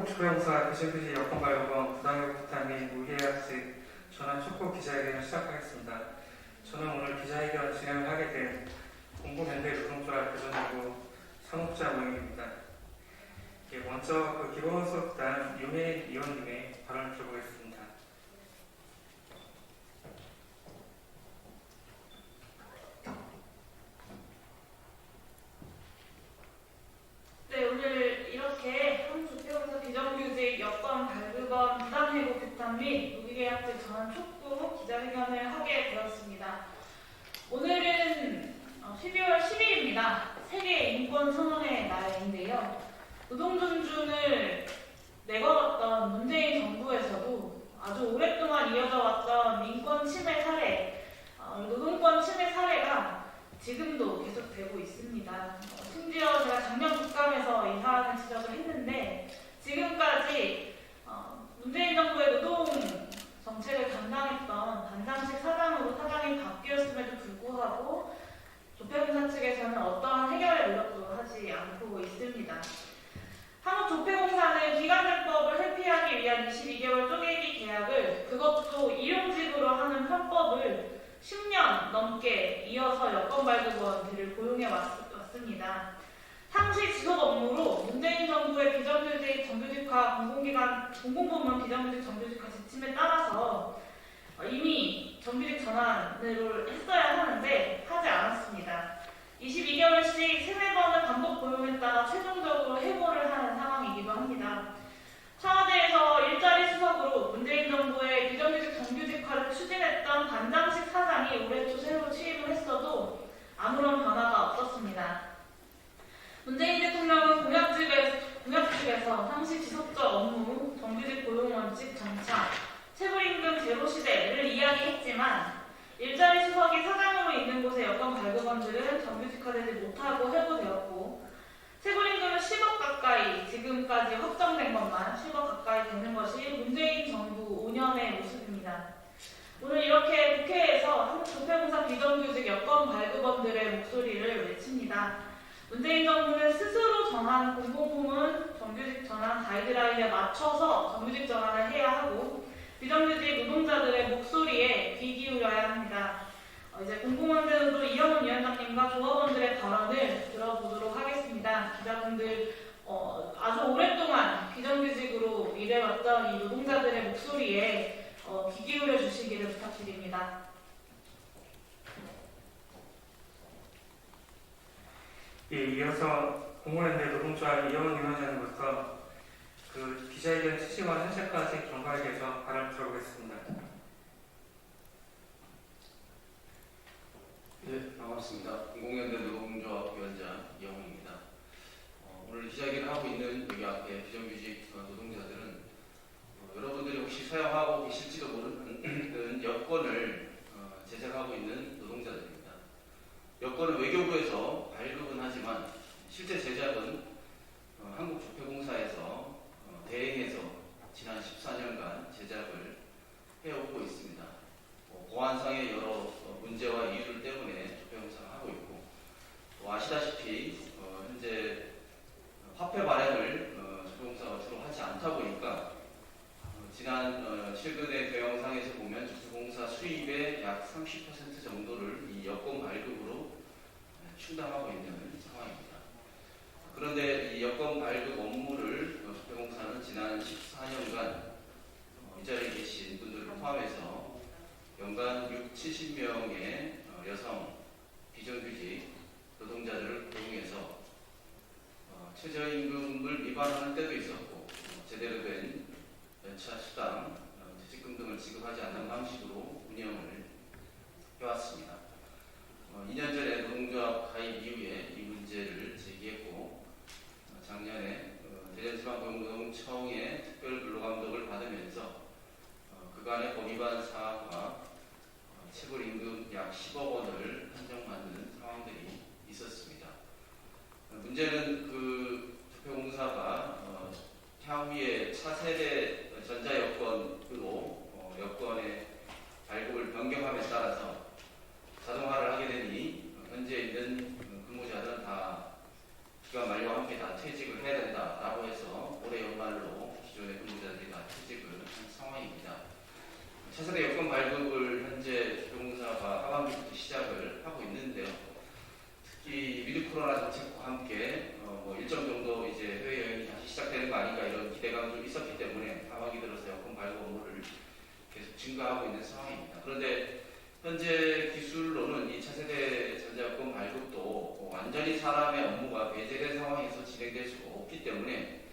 한국조회공사 비정규직 여건발급원 부당योग 부탁 및 무계약직 전환 촉구 기자회견을 시작하겠습니다. 저는 오늘 기자회견 진행을 하게 된 공공연대 노동조합 대전지부 사무국장 모임입니다. 먼저 기본소득당 윤혜인 의원님의 발언을 들어보겠습니다. 네, 오늘 이렇게 한국조폐공사 비정규직 여건 발급원 부당해고 규탄 및 무기계약직 전환 촉구 기자회견을 하게 되었습니다. 오늘은 12월 10일입니다. 세계 인권 선언의 날인데요. 노동 존중을 내걸었던 문재인 정부에서도 아주 오랫동안 이어져 왔던 인권 침해 사례, 노동권 침해 사례가 지금도 계속되고 있습니다. 심지어 제가 작년 국감에서 이 사안을 지적을 했는데 지금까지 문재인 정부의 노동 정책을 담당했던 반장식 사장으로 사장이 바뀌었음에도 불구하고 조폐공사 측에서는 어떠한 해결의 노력도 하지 않고 있습니다. 한국조폐공사는 기간제법을 회피하기 위한 22개월 쪼개기 계약을 그것도 일용직으로 하는 편법을 10년 넘게 이어서 여건발급원들을 고용해 왔습니다. 상시 지속 업무로 문재인 정부의 비정규직 정규직화 공공부문 비정규직 정규직화 지침에 따라서 이미 정규직 전환을 했어야 하는데 하지 않았습니다. 22개월씩 3-4번을 반복 고용했다가 최종적으로 해고를 하는 상황이기도 합니다. 청와대에서 일자리 수석으로 문재인 정부의 비정규직 정규직화를 추진했던 반장식 사장이 올해 초 새로 취임을 했어도 아무런 변화가 없었습니다. 문재인 대통령은 공약집에서 상시 지속적 업무, 정규직 고용 원칙 정착, 체불임금 제로 시대를 이야기했지만 일자리 수석이 사장으로 있는 곳의 여건 발급원들은 정규직화되지 못하고 해고되었고 체불임금은 10억 가까이 지금까지 확정된 것만 10억 가까이 되는 것이 문재인 정부 5년의 모습입니다. 오늘 이렇게 국회에서 한국조폐공사 비정규직 여건 발급원들의 목소리를 외칩니다. 문재인 정부는 스스로 정한 공공부문 정규직 전환 가이드라인에 맞춰서 정규직 전환을 해야 하고 비정규직 노동자들의 목소리에 귀 기울여야 합니다. 이제 공공연대도 이영훈 위원장님과 조합원들의 발언을 들어보도록 하겠습니다. 기자분들 아주 오랫동안 비정규직으로 일해왔던 이 노동자들의 목소리에 귀 기울여 주시기를 부탁드립니다. 이어서 공공연대 노동조합 이영훈 위원장님부터 기자회견 실시간 현재까지 경과에 대해서 발언을 들어보겠습니다. 네, 반갑습니다. 공공연대 노동조합 위원장 이영훈입니다. 오늘 기자회견을 하고 있는 여기 앞에 비정규직 노동자들은 여러분들이 혹시 사용하고 계실지도 모르는 여건을 제작하고 있는 노동자들입니다. 여건은 외교부에서 발급은 하지만 실제 제작은 한국조폐공사에서 대행해서 지난 14년간 제작을 해오고 있습니다. 보안상의 여러 문제와 이유들 때문에 조폐공사가 하고 있고 또 아시다시피 현재 화폐 발행을 조폐공사가 주로 하지 않다 보니까 지난 최근의 동영상에서 보면 조폐공사 수입의 약 30% 정도를 이 여건 발급으로 충당하고 있는 상황입니다. 그런데 이 여건 발급 업무를 조폐공사는 지난 14년간 이 자리에 계신 분들을 포함해서 연간 70명의 여성 비정규직 노동자들을 고용해서 최저임금을 위반하는 때도 있었고 제대로 된 연차 수당, 퇴직금 등을 지급하지 않는 방식으로 운영을 해왔습니다. 2년 전에 노동조합 가입 이후에 이 문제를 제기했고 작년에 대전지방고용노동청의 특별 근로감독을 받으면서 그간의 법위반 사항과 체불임금 약 10억 원을 한정받는 상황들이 있었습니다. 문제는 조폐공사가 향후에 차세대 전자여건으로 여건의 발급을 변경함에 따라서 자동화를 하게 되니 현재 있는 근무자들은 다 기간 만료와 함께 다 퇴직을 해야 된다라고 해서 올해 연말로 코로나 정책과 함께 뭐 일정 정도 이제 해외 여행이 다시 시작되는 거 아닌가 이런 기대감이 좀 있었기 때문에 하반기 들어서 여권 발급 업무를 계속 증가하고 있는 상황입니다. 그런데 현재 기술로는 이 차세대 전자여권 발급도 완전히 사람의 업무가 배제된 상황에서 진행될 수가 없기 때문에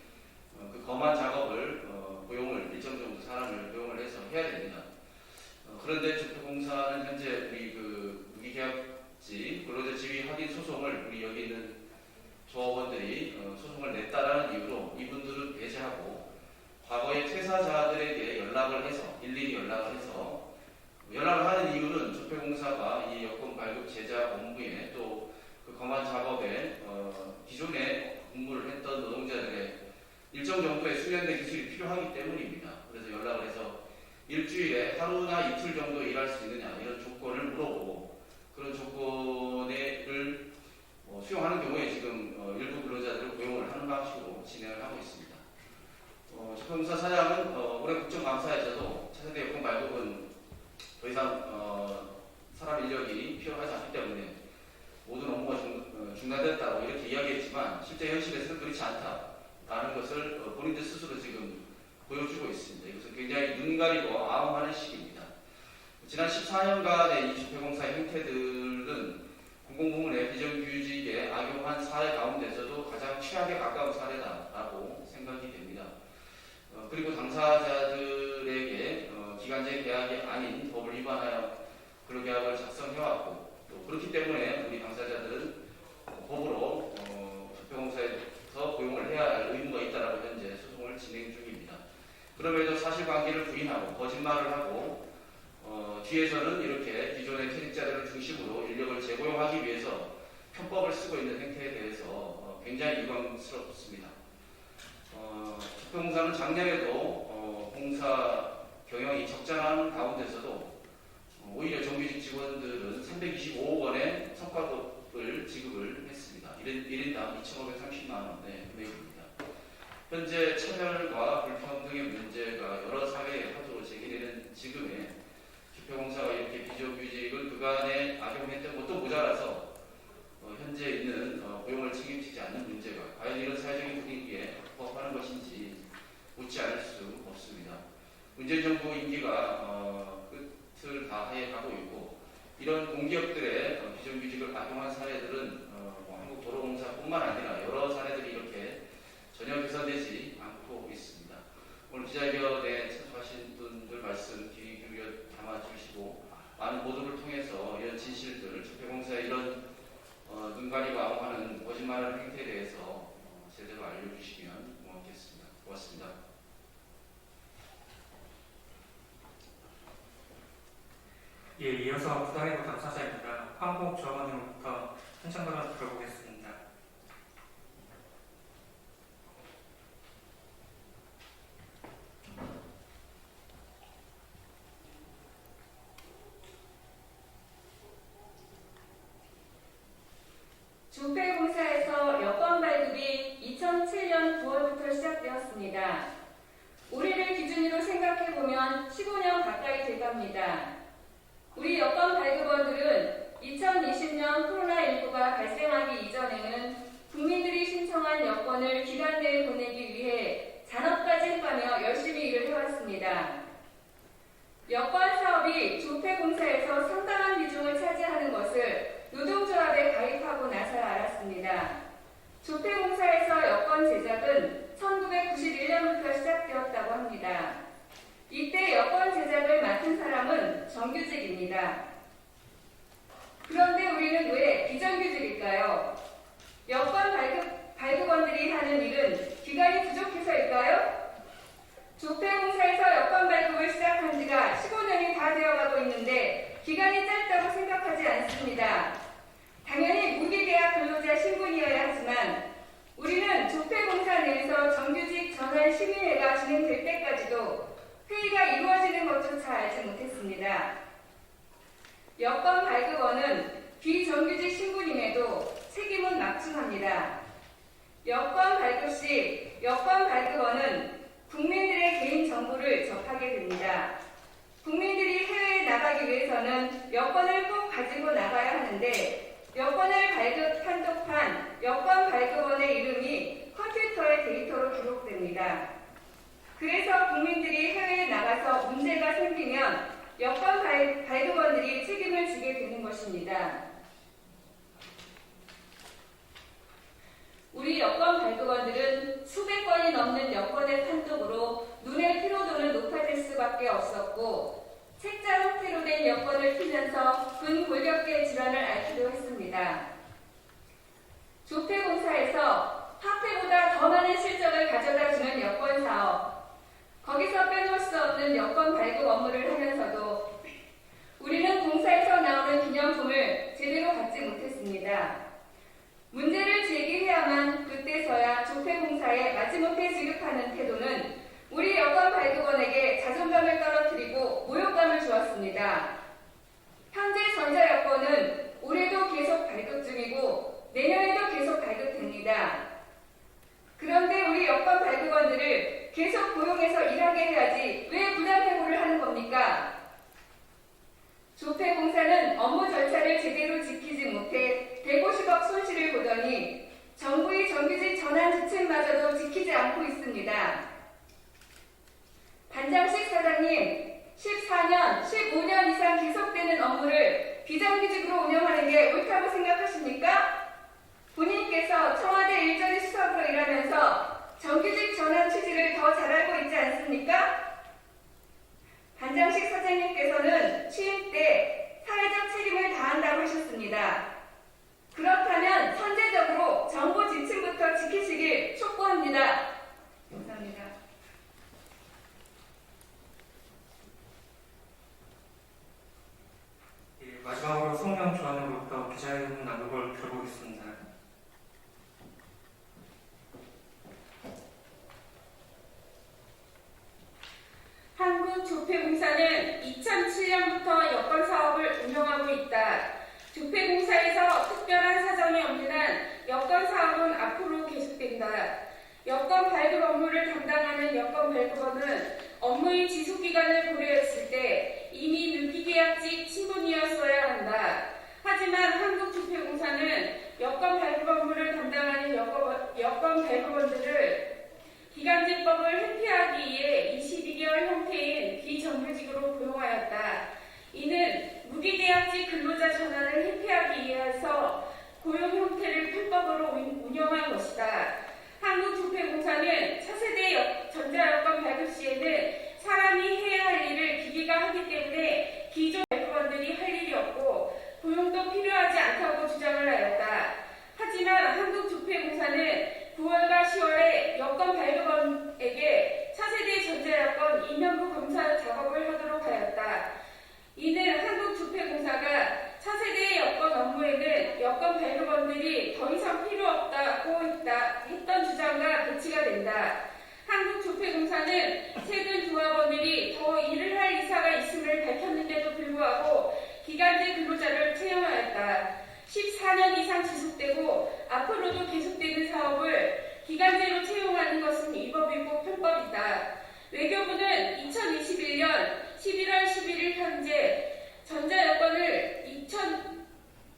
그 검안 작업을 고용을 일정 정도 사람을 고용을 해서 해야 됩니다. 그런데 주표공사는 현재 우리 그 무기계약직 근로자 지위 확인 소송을 우리 여기 있는 조합원들이 소송을 냈다라는 이유로 이분들은 배제하고 과거의 퇴사자들에게 연락을 해서 일일이 연락을 해서 연락을 하는 이유는 주표공사가 이 여권 발급 제작 업무에 또 그 검안 작업에 기존에 근무를 했던 노동자들의 일정 정도의 수련된 기술이 필요하기 때문입니다. 그래서 연락을 해서 일주일에 하루나 이틀 정도 일할 수 있느냐 이런 조건을 물어보고 그런 조건을 수용하는 경우에 지금 일부 근로자들을 고용을 하는 방식으로 진행을 하고 있습니다. 주표공사 사장은 올해 국정감사에서도 차세대 여권 발급은 더 이상 사람 인력이 필요하지 않기 때문에 모든 업무가 중단됐다고 이렇게 이야기했지만 실제 현실에서는 그렇지 않다라는 것을 본인들 스스로 지금 보여주고 있습니다. 이것은 굉장히 눈 가리고 아웅하는 시기입니다. 지난 14년간의 이 주표공사의 행태들은 공공부문의 비정규직에 악용한 사례 가운데서도 가장 최악에 가까운 사례다라고 생각이 됩니다. 그리고 당사자들에게 기간제 계약이 아닌 법을 위반하여 근로계약을 작성해왔고 또 그렇기 때문에 우리 당사자들은 법으로 주표공사에서 고용을 해야 할 의무가 있다라고 현재 소송을 진행 중입니다. 그럼에도 사실관계를 부인하고 거짓말을 하고 뒤에서는 이렇게 기존의 퇴직자들을 중심으로 인력을 재고용하기 위해서 편법을 쓰고 있는 행태에 대해서 굉장히 유감스럽습니다. 주표공사는 작년에도 공사 경영이 적잖은 가운데서도 오히려 정규직 직원들은 325억 원의 성과급을 지급을 했습니다. 1인당 2,530만 원의 금액입니다. 현재 차별과 불평등의 문제가 여러 사회의 화두로 제기되는 지금에 주표공사가 이렇게 비정규직을 그간에 악용했던 것도 모자라서 현재 있는 고용을 책임지지 않는 문제가 과연 이런 사회적인 분위기에 부합하는 것인지 묻지 않을 수 없습니다. 문재인 정부 임기가 끝을 다해 가고 있고 이런 공기업들의 비정규직을 악용한 사례들은 한국도로공사뿐만 아니라 여러 사례들이 이렇게 전혀 개선되지 않고 있습니다. 오늘 기자회견에 참석하신 분들 말씀 귀 기울여 담아주시고 많은 보도를 통해서 이런 진실들, 주표공사의 이런 눈 가리고 아웅하는 거짓말하는 행태에 대해서 제대로 알려주시면 고맙겠습니다. 고맙습니다. 예, 이어서 부당해고 당사자입니다. 황복 조합원으로부터 신청 발언 들어보겠습니다. 주표공사에서 여권 발급이 2007년 9월부터 시작되었습니다. 올해를 기준으로 생각해보면 15년 가까이 돼갑니다. 우리 여권 발급원들은 2020년 코로나19가 발생하기 이전에는 국민들이 신청한 여권을 기간 내에 보내기 위해 잔업까지 해가며 열심히 일을 해왔습니다. 여권 사업이 주표공사에서 상당한 비중을 차지하는 것을 노동조합에 가입하고 나서야 알았습니다. 주표공사에서 여권 제작은 1991년부터 시작되었다고 합니다. 이때 여권 제작을 맡은 사람은 정규직입니다. 그런데 우리는 왜 비정규직일까요? 여권 발급원들이 하는 일은 기간이 부족해서일까요? 주표공사에서 여권 발급을 시작한 지가 15년이 다 되어가고 있는데 기간이 짧다고 생각하지 않습니다. 당연히 무기계약 근로자 신분이어야 하지만 우리는 주표공사 내에서 정규직 전환 심의회가 진행될 때까지도 회의가 이루어지는 것조차 알지 못했습니다. 여권 발급원은 비정규직 신분임에도 책임은 막중합니다. 여권 발급 시 여권 발급원은 국민들의 개인 정보를 접하게 됩니다. 국민들이 해외에 나가기 위해서는 여권을 꼭 가지고 나가야 하는데 여권을 판독한 여권 발급원의 이름이 컴퓨터의 데이터로 기록됩니다. 그래서 국민들이 해외에 나가서 문제가 생기면 여권 발급원들이 책임을 지게 되는 것입니다. 우리 여권 발급원들은 수백 건이 넘는 여권의 판독으로 눈의 피로도는 높아질 수밖에 없었고 책자 형태로 된 여권을 피면서 근골격계 질환을 앓기도 했습니다. 조폐공사에서 화폐보다 더 많은 실적을 가져다주는 여권 사업, 거기서 빼놓을 수 없는 여권 발급 업무를 하면서도 우리는 공사에서 나오는 기념품을 제대로 받지 못했습니다. 문제를 제기해야만 그때서야 조폐공사에 마지못해 지급하는 태도는 우리 여권 발급원에게 자존감을 떨어뜨리고 모욕감을 주었습니다. 현재 전자여권은 올해도 계속 발급 중이고 내년에도 계속 발급됩니다. 그런데 우리 여권 발급원들을 계속 고용해서 일하게 해야지 왜 부당해고를 하는 겁니까? 조폐공사는 업무 절차를 제대로 지키지 못해 150억 손실을 보더니 정부의 정규직 전환 지침마저도 지키지 않고 있습니다. 반장식 사장님, 14년, 15년 이상 계속되는 업무를 비정규직으로 운영하는 게 옳다고 생각하십니까? 본인께서 청와대 일자리 수석으로 일하면서 정규직 전환 취지를 더 잘 알고 있지 않습니까? 반장식 사장님께서는 취임 때 사회적 책임을 다한다고 하셨습니다. 그렇다면 선제적으로 정부 지침부터 지키시길 촉구합니다. 감사합니다. 마지막으로 성명 조안으로부터 기자회견 낭독을 들어보겠습니다. 한국조폐공사는 2007년부터 여권 사업을 운영하고 있다. 조폐공사에서 특별한 사정이 없는 한 여권 사업은 앞으로 계속된다. 여권 발급 업무를 담당하는 여권 발급원은 업무의 지속기간을 고려했을 때 이미 무기계약직 신분이었어야 한다. 하지만 한국조폐공사는 여권 발급 업무를 담당하는 여권 발급원들을 기간제법을 회피하기 위해 22개월 형태인 비정규직으로 고용하였다. 이는 무기계약직 근로자 전환을 회피하기 위해서 고용 형태를 편법으로 운영한 것이다. 한국조폐공사는 차세대 전자여권 발급 시에는 사람이 해야 할 일을 기계가 하기 때문에 기존 발급원들이 할 일이 없고 고용도 필요하지 않다고 주장을 하였다. 하지만 한국조폐공사는 9월과 10월에 여권 발급원에게 차세대 전자여권 임명부 검사 작업을 하도록 하였다. 이는 한국조폐공사가 차세대 여권 업무에는 여권 발급원들이 더 이상 필요 없다고 했던 주장과 배치가 된다. 한국조폐공사는 최근 조합원들이 더 일을 할 의사가 있음을 밝혔는데도 불구하고 기간제 근로자를 채용하였다. 14년 이상 지속되고 앞으로도 계속되는 사업을 기간제로 채용하는 것은 위법이고 편법이다. 외교부는 2021년 11월 11일 현재 전자여권을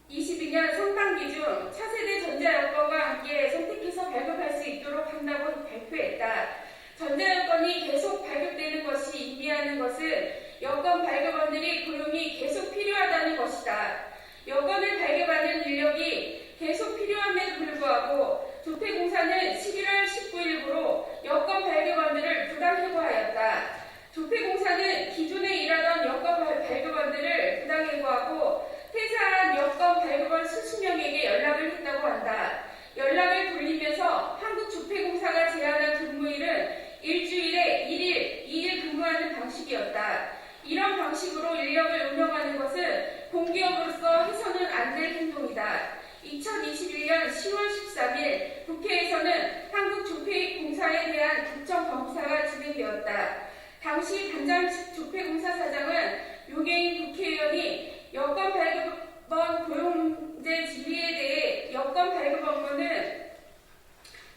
2022년 상반기 중 차세대 전자여권과 함께 선택해서 발급할 수 있도록 한다고 발표했다. 전자여권이 계속 발급되는 것이 의미하는 것은 여권 발급원들이 고용이 계속 필요하다는 것이다. 여권을 발급하는 인력이 계속 필요함에도 불구하고 조폐공사는 11월 19일부로 여권 발급원들을 부당해고하였다. 조폐공사는 기존에 일하던 여권 발급원들을 부당해고하고 퇴사한 여권 발급원 수십 명에게 연락을 했다고 한다. 연락을 돌리면서 한국조폐공사가 제안한 근무일은 일주일에 1일, 2일 근무하는 방식이었다. 이런 방식으로 인력을 운영하는 것은 공기업으로서 해서는 안 될 행동이다. 2021년 10월 13일 국회에서는 한국조폐공사에 대한 국정감사가 진행되었다. 당시 반장식 조폐공사 사장은 요계인 국회의원이 여권 발급원 고용제 지위에 대해 여권 발급 업무는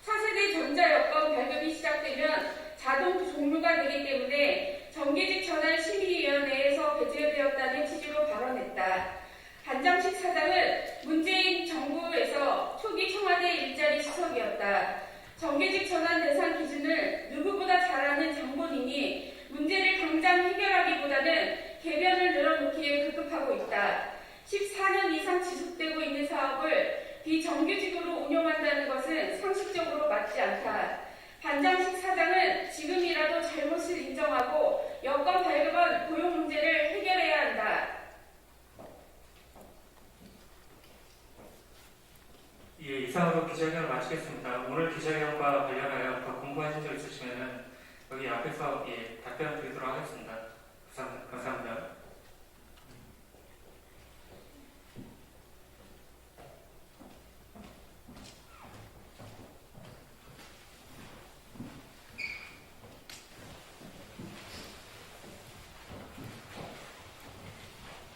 차세대 전자여권 발급이 시작되면 자동 종료가 되기 때문에 정규직 전환 심의위원회에서 배제되었다는 취지로 발언했다. 반장식 사장은 문재인 청와대 일자리 수석이었다. 정규직 전환 대상 기준을 누구보다 잘 아는 장본인이 문제를 당장 해결하기보다는 개변을 늘어놓기에 급급하고 있다. 14년 이상 지속되고 있는 사업을 비정규직으로 운영한다는 것은 상식적으로 맞지 않다. 반장식 사장은 지금이라도 잘못을 인정하고 여건 발급원 고용 문제를 해결해야 한다. 예, 이상으로 기자회견을 마치겠습니다. 오늘 기자회견과 관련하여 더 궁금하신 점 있으시면 여기 앞에서 답변 드리도록 하겠습니다.